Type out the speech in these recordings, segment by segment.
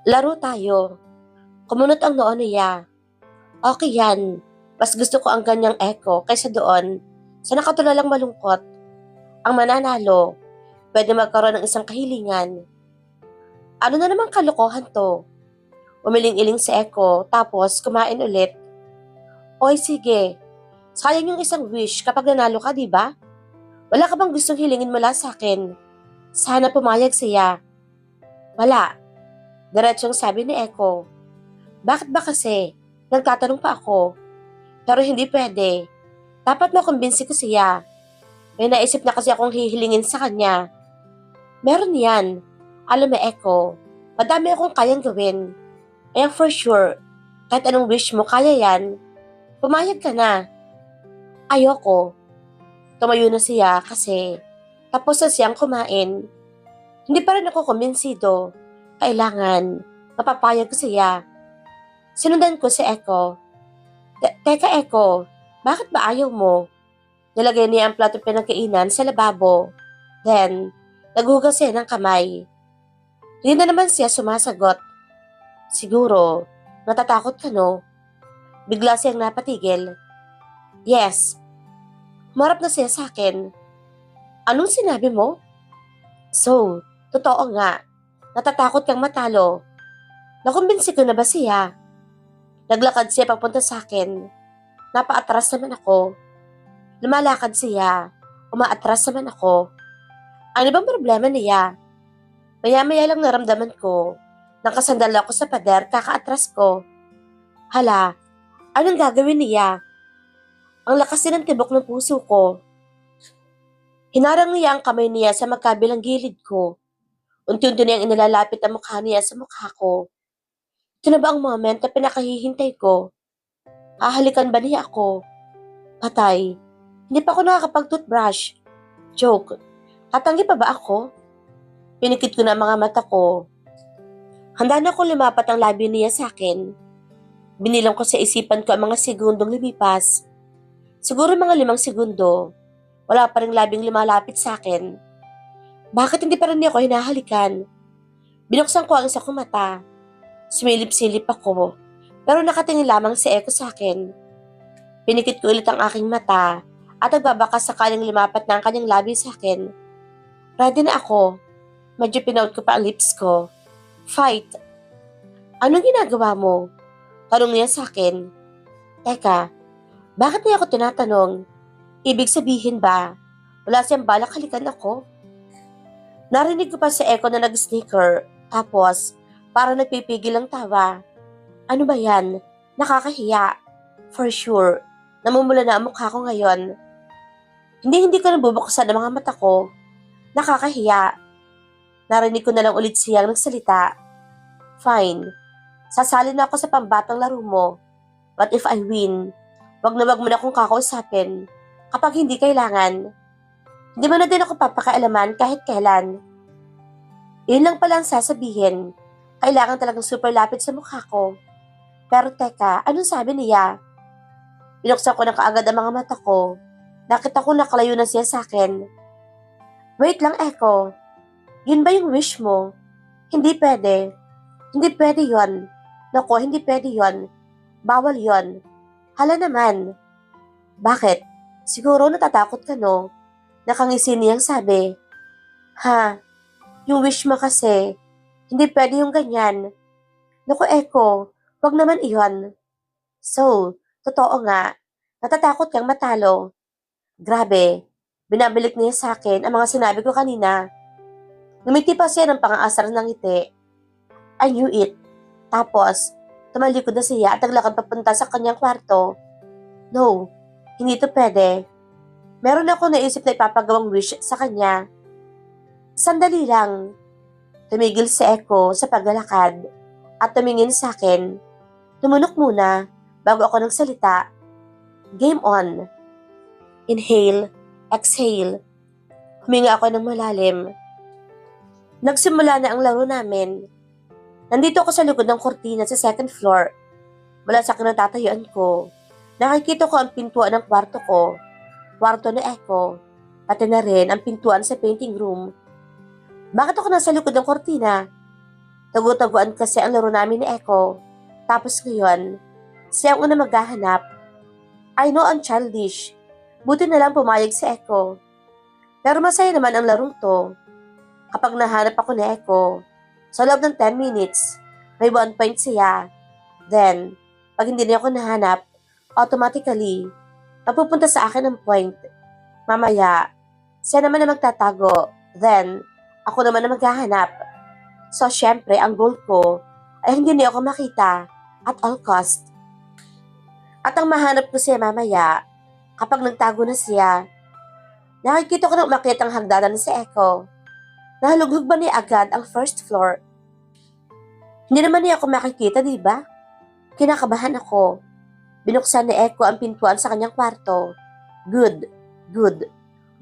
Laro tayo. Kumunot ang noo niya. Okay yan. Mas gusto ko ang ganyang echo kaysa doon sa nakatulalang malungkot. Ang mananalo, pwede magkaroon ng isang kahilingan. Ano na namang kalokohan to? Umiling-iling si Echo tapos kumain ulit. Oy sige, sayang yung isang wish kapag nanalo ka, di ba? Wala ka bang gustong hilingin mula sa akin? Sana pumayag siya. Wala, diretsong sabi ni Echo. Bakit ba kasi? Nagtatanong pa ako. Pero hindi pwede. Dapat makumbinsi ko siya. May naisip na kasi akong hihilingin sa kanya. Meron yan. Alam mo, Echo, madami akong kayang gawin. Kaya for sure, kahit anong wish mo, kaya yan. Pumayag ka na. Ayoko. Tumayo na siya kasi tapos na siyang kumain. Hindi pa rin ako kumbinsido. Kailangan, mapapayag ko siya. Sinundan ko si Echo. Teka Echo, bakit ba ayaw mo? Nilagay niya ang platong pinagkainan sa lababo. Then, naghugas siya ng kamay. Hindi na naman siya sumasagot. Siguro, natatakot ka no? Bigla siyang napatigil. Yes. Humarap na siya sa akin. Anong sinabi mo? So, totoo nga. Natatakot kang matalo. Nakumbinsi ko na ba siya? Naglakad siya papunta sa akin. Napaatras naman ako. Lumalakad siya. Umaatras naman ako. Ano bang problema niya? Maya-maya lang naramdaman ko. Nakasandal ako sa pader kakaatras ko. Hala, anong gagawin niya? Ang lakas din ng tibok ng puso ko. Hinarang niya ang kamay niya sa magkabilang gilid ko. Unti-unti niyang inilalapit ang mukha niya sa mukha ko. Ito na ba ang moment na pinakahihintay ko? Hahalikan ba niya ako? Patay. Hindi pa ako nakakapag-toothbrush. Joke. Tatanggi pa ba ako? Pinikit ko na ang mga mata ko. Handa na akong lumapat ang labi niya sa akin. Binilang ko sa isipan ko ang mga segundong lumipas. Siguro mga 5 segundo. Wala pa ring labing lumalapit sa akin. Bakit hindi pa rin niya ako hinahalikan? Binuksan ko ang isa kong mata. Sumilip-silip ako. Pero nakatingin lamang si Echo sa akin. Pinikit ko ulit ang aking mata at nagbabakas sakaling lumapat na ang kanyang labi sa akin. Ready na ako. Medyo pinaut ko pa ang lips ko. Fight. Anong ginagawa mo? Tanong niya sa akin. Teka, bakit niya ako tinatanong? Ibig sabihin ba, wala siyang balak halikan ako? Narinig ko pa si Echo na nag-sneaker, tapos para nagpipigil ang tawa. Ano ba yan? Nakakahiya. For sure, namumula na ang mukha ko ngayon. Hindi ko nabubuksan ang mga mata ko. Nakakahiya. Narinig ko na lang ulit siyang nagsalita. Fine, sasali na ako sa pambatang laro mo. But if I win, wag na wag mo na akong kakausapin. Kapag hindi kailangan, hindi mo na din ako papakialaman kahit kailan. Yun lang pala ang sasabihin. Kailangan talagang super lapit sa mukha ko. Pero teka, anong sabi niya? Binuksan ko na kaagad ang mga mata ko. Nakita ko nakalayo na siya sa akin. Wait lang, Echo. Yun ba yung wish mo? Hindi pwede. Hindi pwede yon. Nako, hindi pwede yon. Bawal yon. Hala naman. Bakit? Siguro natatakot ka no? Nakangisi niyang sabi. Ha, yung wish mo kasi. Hindi pwede yung ganyan. Naku, Echo, wag naman iyon. So, totoo nga, natatakot kang matalo. Grabe, binabalik niya sa akin ang mga sinabi ko kanina. Ngumiti pa siya ng pang-aasar ng ngiti. I knew it. Tapos, tumalikod na siya at naglakad papunta sa kanyang kwarto. No, hindi to pwede. Meron ako naisip na ipapagawang wish sa kanya. Sandali lang. Tumigil si Echo sa paglalakad at tumingin sa akin. Tumunok muna bago ako nagsalita. Game on. Inhale, exhale. Huminga ako ng malalim. Nagsimula na ang laro namin. Nandito ako sa likod ng kortina sa second floor. Mula sa kinatatayuan ko, nakikita ko ang pintuan ng kwarto ko, kwarto ni Echo, pati na rin ang pintuan sa painting room. Bakit ako nasa likod ng kortina? Tagu-taguan kasi ang laro namin ni Echo. Tapos ngayon, siya ang una maghahanap. I know ang childish. Buti na lang pumayag si Echo. Pero masaya naman ang larong to. Kapag nahanap ako ni Echo, sa loob ng 10 minutes, may 1 point siya. Then, pag hindi niya ako nahanap, automatically, mapupunta sa akin ang point. Mamaya, siya naman na magtatago. Then, ako naman na maghahanap. So, syempre, ang goal ko ay hindi niya ako makita at all cost. At ang mahanap ko siya mamaya, kapag nagtago na siya, nakikita ko na umakyat ang hagdanan si Echo. Nahalughog ba niya agad ang first floor? Hindi naman niya ako makikita, di ba? Kinakabahan ako. Binuksan ni Echo ang pintuan sa kanyang kwarto. Good, good.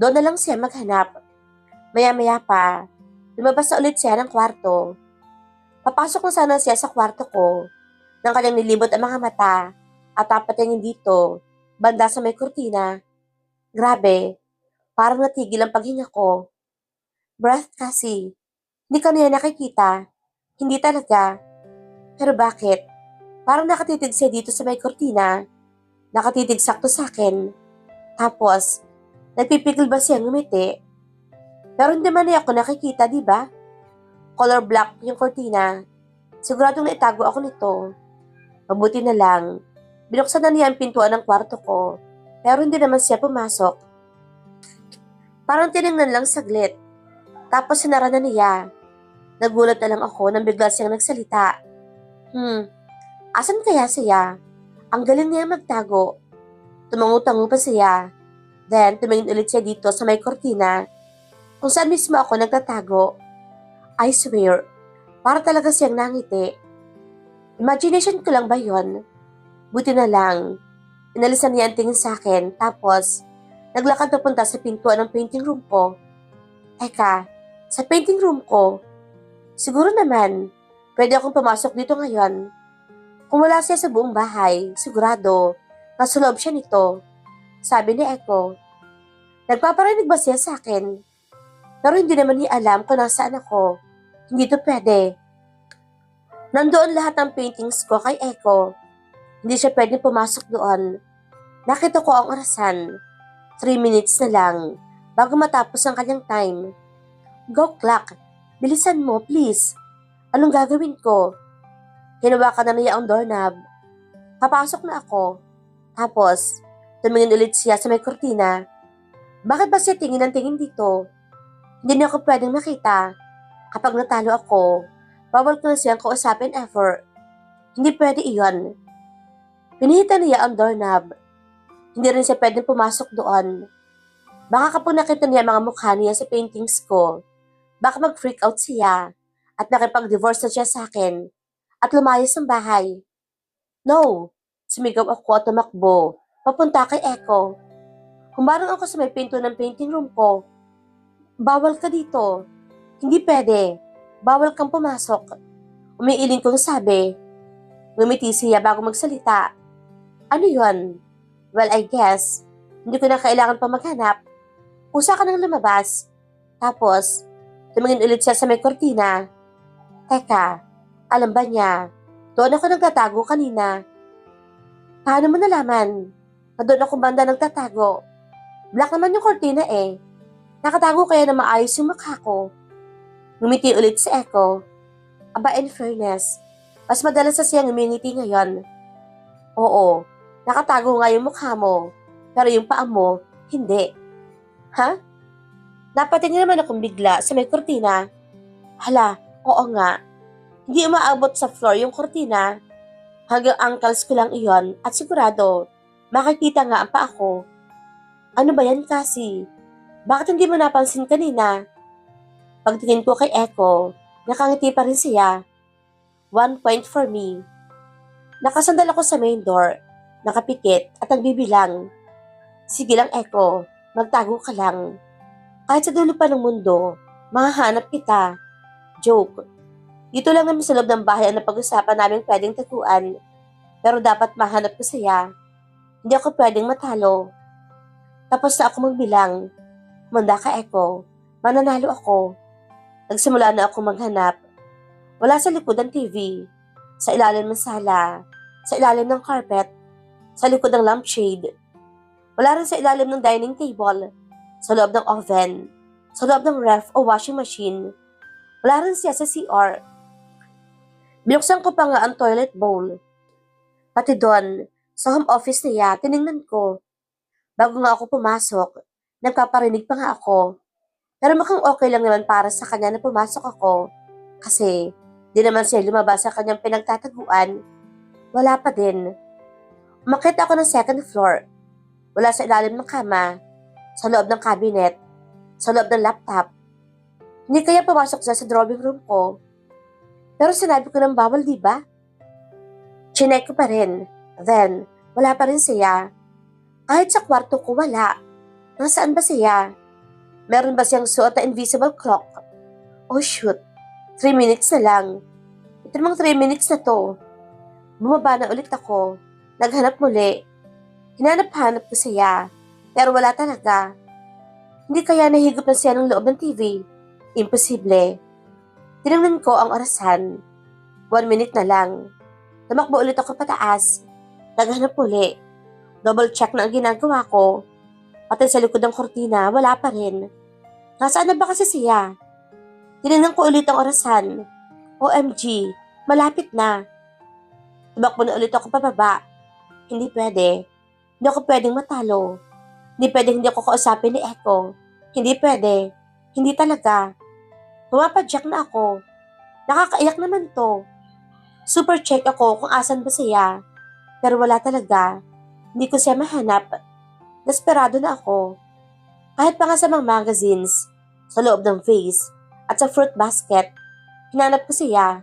Doon na lang siya maghanap. Maya-maya pa, lumabas na ulit siya ng kwarto. Papasok na sana siya sa kwarto ko nang kanyang nilibot ang mga mata at tapatingin dito, banda sa may kurtina. Grabe, parang natigil ang paghinga ko. Breath kasi. Hindi ka niya nakikita. Hindi talaga. Pero bakit? Parang nakatitig siya dito sa may kurtina. Nakatitig sakto sa akin. Tapos, nagpipigil ba siya ngumiti? Pero hindi man niya ako nakikita, di ba? Color black yung kurtina. Siguradong naitago ako nito. Mabuti na lang. Binuksan na niya ang pintuan ng kwarto ko. Pero hindi naman siya pumasok. Parang tinignan lang saglit. Tapos sinara na niya. Nagulat na lang ako nang bigla siyang nagsalita. Asan kaya siya? Ang galing niya magtago. Tumango-tango pa siya. Then, tumingin ulit siya dito sa may kortina. Kung saan mismo ako nagtatago. I swear, para talaga siyang nangiti. Imagination ko lang ba yon? Buti na lang. Inalisan niya ang tingin sa akin. Tapos, naglakad papunta sa pintuan ng painting room ko. Teka, sa painting room ko, siguro naman, pwede akong pumasok dito ngayon. Kung wala siya sa buong bahay, sigurado, nasa loob siya nito. Sabi ni Echo. Nagpaparinig ba siya sa akin? Pero hindi naman niya alam kung nasaan ako. Hindi to pwede. Nandoon lahat ng paintings ko kay Echo. Hindi siya pwedeng pumasok doon. Nakita ko ang orasan. 3 minutes na lang bago matapos ang kanyang time. Go clock. Bilisan mo, please. Anong gagawin ko? Hinawakan na niya ang doorknob. Papasok na ako. Tapos, tumingin ulit siya sa may kurtina. Bakit ba siya tingin ng tingin dito? Hindi niya ako pwedeng makita. Kapag natalo ako, bawal ko na siyang kausapin ever. Hindi pwede iyon. Pinihita niya ang doorknob. Hindi rin siya pwedeng pumasok doon. Baka kapag nakita niya mga mukha niya sa paintings ko, baka mag-freak out siya at nakipag-divorce na siya sa akin at lumayas ng bahay. No! Sumigaw ako at tumakbo. Papunta kay Echo. Humarang ako sa may pinto ng painting room ko. Bawal ka dito. Hindi pwede. Bawal kang pumasok. Umiiling kong sabi. Ngumiti siya bago magsalita. Ano yon? Well, I guess, hindi ko na kailangan pa maghanap. Kusa ka nang lumabas. Tapos, tumingin ulit siya sa may kortina. Teka, alam ba niya? Doon ako nagtatago kanina. Paano mo nalaman? Na doon ako banda nagtatago. Black naman yung kortina eh. Nakatago kaya na maayos yung mukha ko. Ngumiti ulit si Echo. Aba, in fairness, mas madalas na siya ngumingiti ngayon. Oo, nakatago nga yung mukha mo, pero yung paa mo, hindi. Ha? Napatingin naman akong bigla sa may kortina. Hala, oo nga. Hindi umaabot sa floor yung kortina. Hanggang ankles ko lang iyon at sigurado, makikita nga ang paa ko. Ano ba yan kasi? Bakit hindi mo napansin kanina? Pagtingin ko kay Echo, nakangiti pa rin siya. 1 point for me. Nakasandal ako sa main door, nakapikit at nagbibilang. Sige lang Echo, magtago ka lang. Kahit sa dulo pa ng mundo, mahahanap kita. Joke. Dito lang naman sa loob ng bahay ang napag-usapan namin pwedeng taguan. Pero dapat mahanap ko siya. Hindi ako pwedeng matalo. Tapos na ako magbilang. Manda ka Echo. Mananalo ako. Nagsimula na ako maghanap. Wala sa likod ng TV, sa ilalim ng sala, sa ilalim ng carpet, sa likod ng lampshade. Wala rin sa ilalim ng dining table, sa loob ng oven, sa loob ng ref o washing machine. Wala rin siya sa CR. Binuksan ko pa nga ang toilet bowl. Pati doon, sa home office niya, tiningnan ko. Bago nga ako pumasok, nagpaparinig pa nga ako. Pero mukhang okay lang naman para sa kanya na pumasok ako. Kasi, di naman siya lumabas sa kanyang pinagtataguan. Wala pa din. Umakyat ako ng second floor. Wala sa ilalim ng kama, sa loob ng cabinet, sa loob ng laptop. Hindi kaya pumasok siya sa drawing room ko. Pero sinabi ko ng bawal, di ba? Chinek ko pa rin. Then, wala pa rin siya. Kahit sa kwarto ko, wala. Nasaan ba siya? Meron ba siyang suot na invisible clock? Oh shoot, 3 minutes na lang. Ito namang 3 minutes na to. Bumaba na ulit ako. Naghanap muli. Hinanap-hanap ko siya, pero wala talaga. Hindi kaya nahigop na siya ng loob ng TV. Imposible. Tinignan ko ang orasan. 1 minute na lang. Tumakbo ulit ako pataas. Naghanap muli. Double check na ang ginagawa ko. Pati sa likod ng kortina, wala pa rin. Nasaan na ba kasi siya? Tinignan ko ulit ang orasan. OMG, malapit na. Tumakbo na ulit ako pababa. Hindi pwede. Hindi ako pwedeng matalo. Hindi pwedeng hindi ako kausapin ni Echo. Hindi pwede. Hindi talaga. Pumapadyak na ako. Nakakaiyak naman to. Super check ako kung asan ba siya. Pero wala talaga. Hindi ko siya mahanap. Desperado na ako. Kahit pa nga sa mga magazines, sa loob ng vase, at sa fruit basket, hinanap ko siya.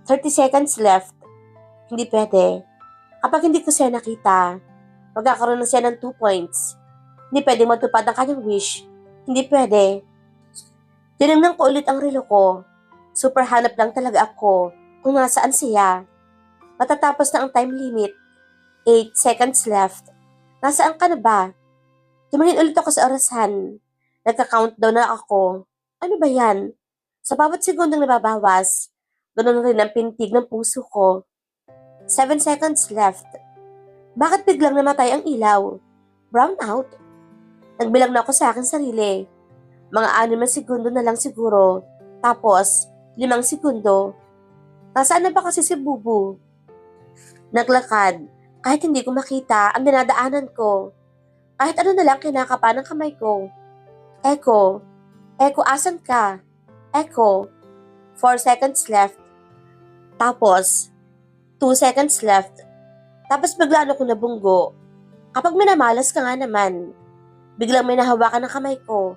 30 seconds left. Hindi pwede. Kapag hindi ko siya nakita, magkakaroon na siya ng 2 points. Hindi pwede matupad ang kanyang wish. Hindi pwede. Tinignan ko ulit ang relo ko. Super hanap lang talaga ako kung nasaan siya. Matatapos na ang time limit. 8 seconds left. Nasaan ka na ba? Tumingin ulit ako sa orasan. Nagka-countdown na ako. Ano ba yan? Sa bawat segundong nababawas, ganoon rin ang pintig ng puso ko. 7 seconds left. Bakit biglang namatay ang ilaw? Brown out? Nagbilang na ako sa akin sarili. Mga 6 na segundo na lang siguro. Tapos, 5 segundo. Nasaan na ba kasi si Bubu? Naglakad. Kahit hindi ko makita ang dinadaanan ko. Kahit ano na lang kinakapa ng kamay ko. Echo. Echo, asan ka? Echo. 4 seconds left. Tapos, 2 seconds left. Tapos bigla ako nabunggo. Kapag minamalas ka nga naman, biglang may nahawakan ng kamay ko.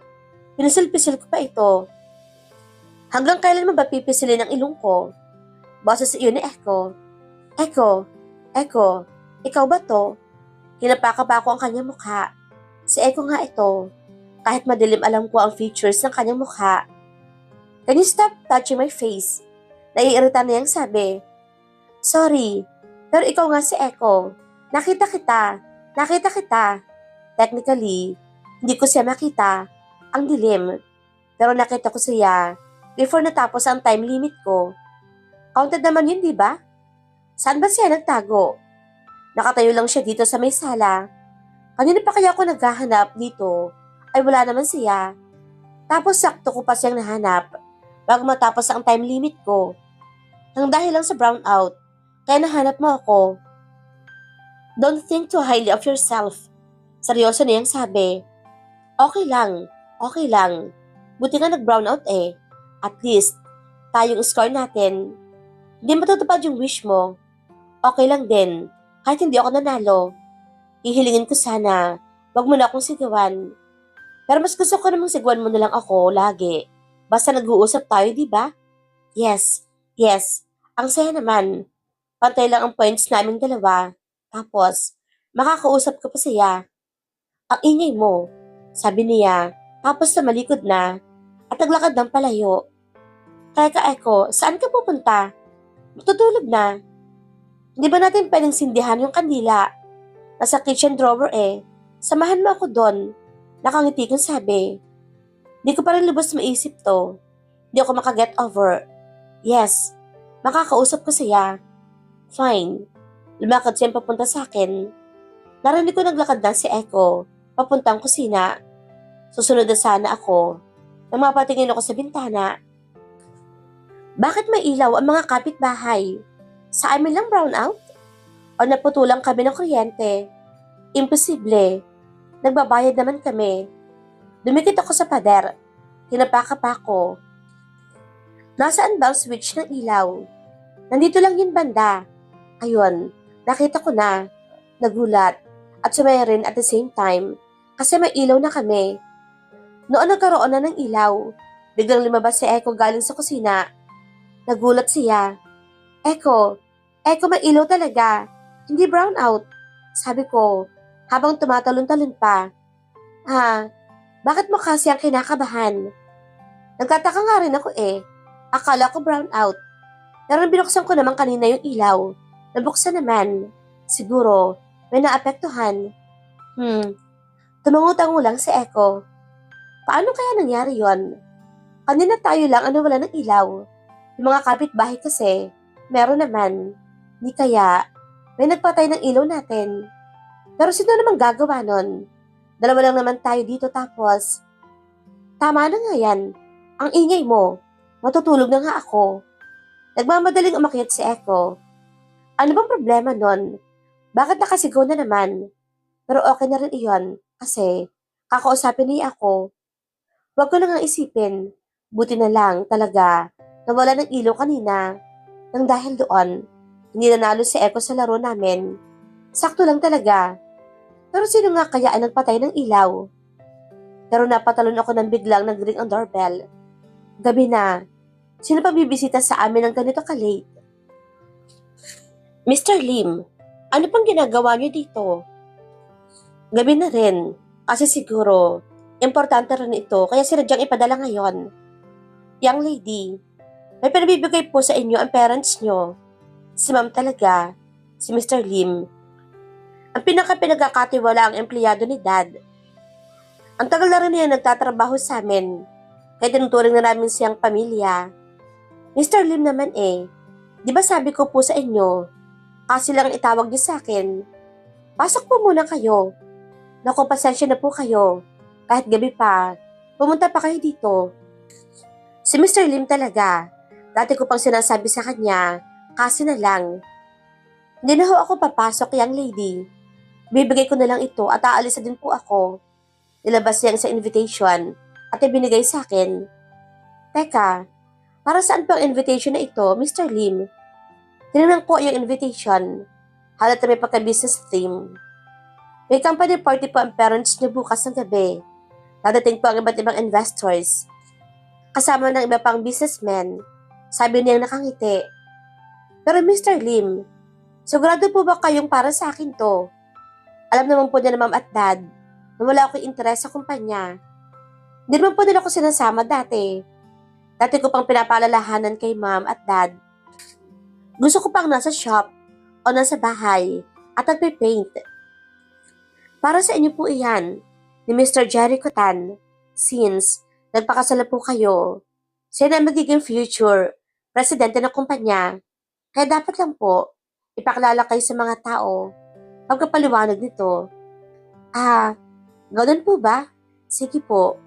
Pinisil-pisil ko pa ito. Hanggang kailan mo ba pipisilin ang ilong ko? Boses iyon ni Echo. Echo, Echo, ikaw ba to? Hinapaka pa ako ang kanyang mukha. Si Echo nga ito. Kahit madilim alam ko ang features ng kanyang mukha. Can you stop touching my face? Naiirita na niyang sabi. Sorry, pero ikaw nga si Echo. Nakita kita. Nakita kita. Technically, hindi ko siya makita. Ang dilim. Pero nakita ko siya before natapos ang time limit ko. Counted naman yun, di ba? Saan ba siya nagtago? Nakatayo lang siya dito sa may sala. Kanina pa kaya ako naghahanap dito ay wala naman siya. Tapos sakto ko pa siyang nahanap bago matapos ang time limit ko. Nang dahil lang sa brownout, kaya nahanap mo ako. Don't think too highly of yourself. Seryoso na yung sabi. Okay lang. Okay lang. Buti nga nag-brownout eh. At least, tayong score natin. Hindi matutupad yung wish mo. Okay lang din. Kahit hindi ako nanalo. Ihilingin ko sana, wag mo na akong sigawan. Pero mas gusto ko namang sigawan mo na lang ako lagi. Basta nag-uusap tayo, di ba? Yes, yes. Ang saya naman. Pantay lang ang points naming dalawa. Tapos, makakausap ko pa siya. Ang ingay mo, sabi niya. Tapos malikod na at naglakad ng palayo. Teka, Echo, saan ka pupunta? Matutulog na. Hindi ba natin pwedeng sindihan yung kandila? Nasa kitchen drawer eh. Samahan mo ako doon. Nakangiti kong sabi. Di ko pa rin lubos maisip to. Di ako makaget over. Yes, Makakausap ko siya. Fine. Lumakad siya papunta sa akin. Narinig ko naglakad na si Echo, papuntang kusina. Susunod na sana ako. Nang mapatingin ako sa bintana. Bakit may ilaw ang mga kapitbahay? Sa amin lang brown out? O naputulang kami ng kuryente? Imposible. Nagbabayad naman kami. Dumikit ako sa pader. Tinapaka pa ako. Nasaan ba ang switch ng ilaw? Nandito lang yun banda. Ayun, nakita ko na. Nagulat. At sumaya rin at the same time. Kasi may ilaw na kami. Noon nagkaroon na ng ilaw. Biglang lumabas si Echo galing sa kusina. Nagulat siya. Echo, may ilaw talaga. Hindi brown out. Sabi ko, habang tumatalon-talon pa. Bakit mo kasi ang kinakabahan? Nagtataka nga rin ako eh. Akala ko brown out. Pero binuksan ko naman kanina yung ilaw. Nabuksan naman. Siguro, may naapektuhan. Tumangutango lang si Echo. Paano kaya nangyari yon? Kanina tayo lang ang nawala ng ilaw. Yung mga kapitbahay kasi, meron naman. Di kaya, may nagpatay ng ilaw natin. Pero sino naman gagawa nun? Dalawa lang naman tayo dito tapos. Tama na nga yan. Ang ingay mo. Matutulog na nga ako. Nagmamadaling umakyat si Echo. Ano bang problema nun? Bakit nakasigaw na naman? Pero okay na rin iyon kasi kakausapin niya ako. Huwag ko na nga isipin. Buti na lang talaga nawala ng ilaw kanina. Nang dahil doon, hindi nanalo si Echo sa laro namin. Sakto lang talaga. Pero sino nga kaya ang nagpatay ng ilaw? Pero napatalon ako nang biglang nag-ring ang doorbell. Gabi na. Sino pa bibisita sa amin ng ganito ka-late? Mr. Lim, ano pang ginagawa niyo dito? Gabi na rin. Kasi siguro, importante rin ito kaya sinadyang ipadala ngayon. Young lady, may pinabibigay po sa inyo ang parents niyo. Si ma'am talaga, si Mr. Lim. Ang pinagkakatiwala ang empleyado ni Dad. Ang tagal na rin niya nagtatrabaho sa amin. Kaya tinuturing na namin siyang pamilya. Mr. Lim naman eh. Di ba sabi ko po sa inyo, kasi lang itawag niyo sa akin. Pasok po muna kayo. Naku, pasensya na po kayo. Kahit gabi pa, pumunta pa kayo dito. Si Mr. Lim talaga. Dati ko pang sinasabi sa kanya, kasi na lang. Hindi na ho ako papasok, young lady. Bibigay ko na lang ito at aalis na din po ako. Nilabas niya sa invitation at ibinigay sa akin. Teka, para saan po ang invitation na ito, Mr. Lim? Tinanong po yung invitation. Halata may pagka-business theme. May company party po ang parents niyo bukas ng gabi. Dadating po ang iba't ibang investors. Kasama ng iba pang businessmen. Sabi niyang nakangiti. Pero Mr. Lim, sigurado po ba kayong para sa akin to? Alam naman po niya na ma'am at dad na wala akong interes sa kumpanya. Hindi naman po nila ako sinasama dati. Dati ko pang pinapaalalahanan kay ma'am at dad. Gusto ko pang nasa shop o nasa bahay at nagpe-paint. Para sa inyo po iyan ni Mr. Jericho Tan since nagpakasal na po kayo. Siya na magiging future presidente ng kumpanya. Kaya dapat lang po ipakilala kayo sa mga tao pagkapaliwanag nito. Ganoon po ba? Sige po.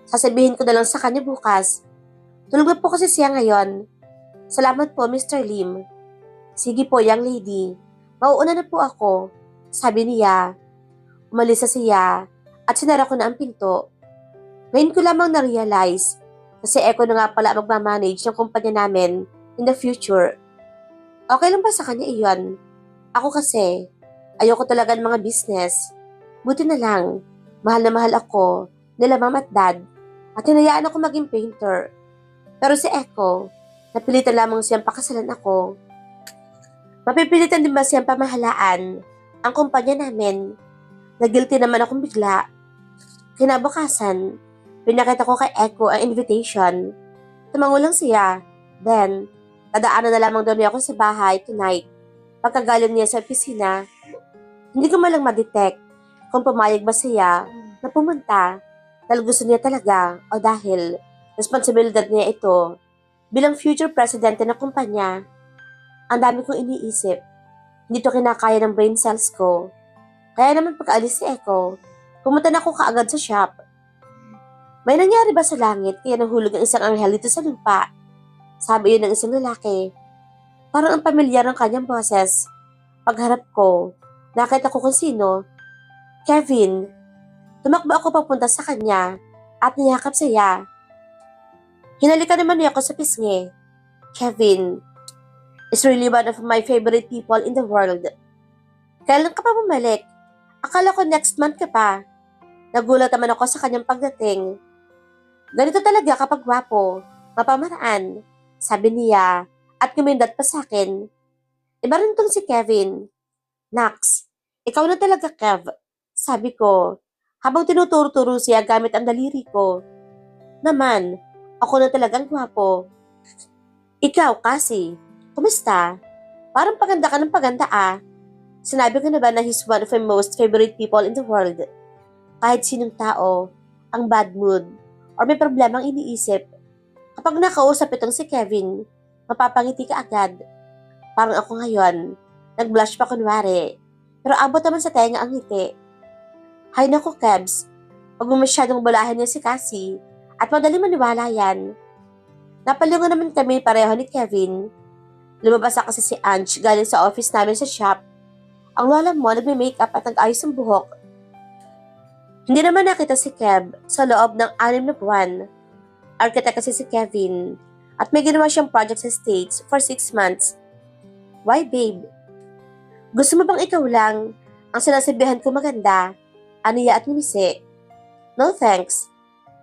Sasabihin ko na lang sa kanya bukas. Tulog na po kasi siya ngayon. Salamat po, Mr. Lim. Sige po, young lady. Mauuna na po ako. Sabi niya. Umalis na siya at sinara ko na ang pinto. Ngayon ko lamang na-realize kasi Echo na nga pala magmamanage ng kumpanya namin in the future. Okay lang ba sa kanya iyon? Ako kasi, ayoko talaga ng mga business. Buti na lang, mahal na mahal ako nila ma'am at dad at hinayaan ako maging painter. Pero si Echo, napilitan lamang siyang pakasalan ako. Mapipilitan din ba siyang pamahalaan ang kumpanya namin? Nagilty naman akong bigla. Kinabukasan, pinakita ko kay Echo ang invitation. Tumango lang siya. Then, dadaanan na lamang daw niya ako sa bahay tonight. Pagkagaling niya sa opisina, hindi ko malang ma-detect kung pumayag ba siya na pumunta dahil gusto niya talaga o dahil responsibilidad niya ito bilang future presidente ng kumpanya. Ang dami kong iniisip. Hindi to kinakaya ng brain cells ko. Kaya naman pagkaalis ni Echo, pumunta na ako kaagad sa shop. May nangyari ba sa langit kaya nahulog ang isang anghel dito sa lupa? Sabi yun ng isang lalaki. Parang ang pamilyar ng kanyang boses. Pagharap ko, nakita ko kung sino. Kevin. Tumakbo ako papunta sa kanya at niyakap siya. Hinalikan naman niya ako sa pisngi. Kevin is really one of my favorite people in the world. Kailan ka pa bumalik? Akala ko next month ka pa. Nagulat naman ako sa kanyang pagdating. Ganito talaga kapag gwapo, mapamaraan, sabi niya at kumindat pa sa akin. Iba rin tong si Kevin. Nax, ikaw na talaga Kev, sabi ko habang tinuturo-turo siya gamit ang daliri ko. Naman, ako na talagang gwapo. Ikaw kasi, kumusta? Parang paganda ka ng paganda ah. Sinabi ko na ba na he's one of my most favorite people in the world? Kahit sinong tao, ang bad mood, or may problemang iniisip. Kapag nakausap itong si Kevin, mapapangiti ka agad. Parang ako ngayon, nag-blush pa kunwari, pero abot naman sa tenga ang ngiti. Hay naku Kebs, huwag mo masyadong bulahin niya si Cassie, at madali maniwala yan. Napalungan naman kami pareho ni Kevin. Lumabas na kasi si Ange galing sa office namin sa shop. Ang lola mo nagme-makeup at nag-ayos ng buhok. Hindi naman nakita si Kev sa loob ng 6 na buwan. Architect kasi si Kevin at may ginawa siyang project sa States for 6 months. Why babe? Gusto mo bang ikaw lang ang sinasabihan ko maganda? Aniya at ngumisi. No thanks.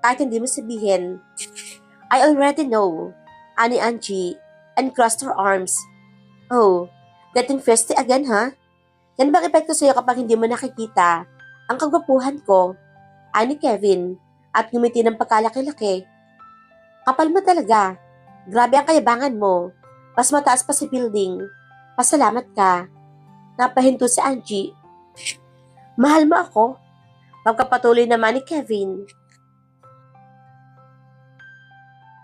Kahit hindi mo sabihin. I already know. Ani Angie and crossed her arms. Oh, getting festy again ha? Yan bang epekto sa'yo kapag hindi mo nakikita ang kagwapuhan ko? Ani Kevin at ngumiti ng pagkalaki-laki. Kapal mo talaga. Grabe ang kayabangan mo. Mas mataas pa sa building. Pasalamat ka. Napahinto si Angie. Mahal mo ako? Pagkapatuloy naman ni Kevin.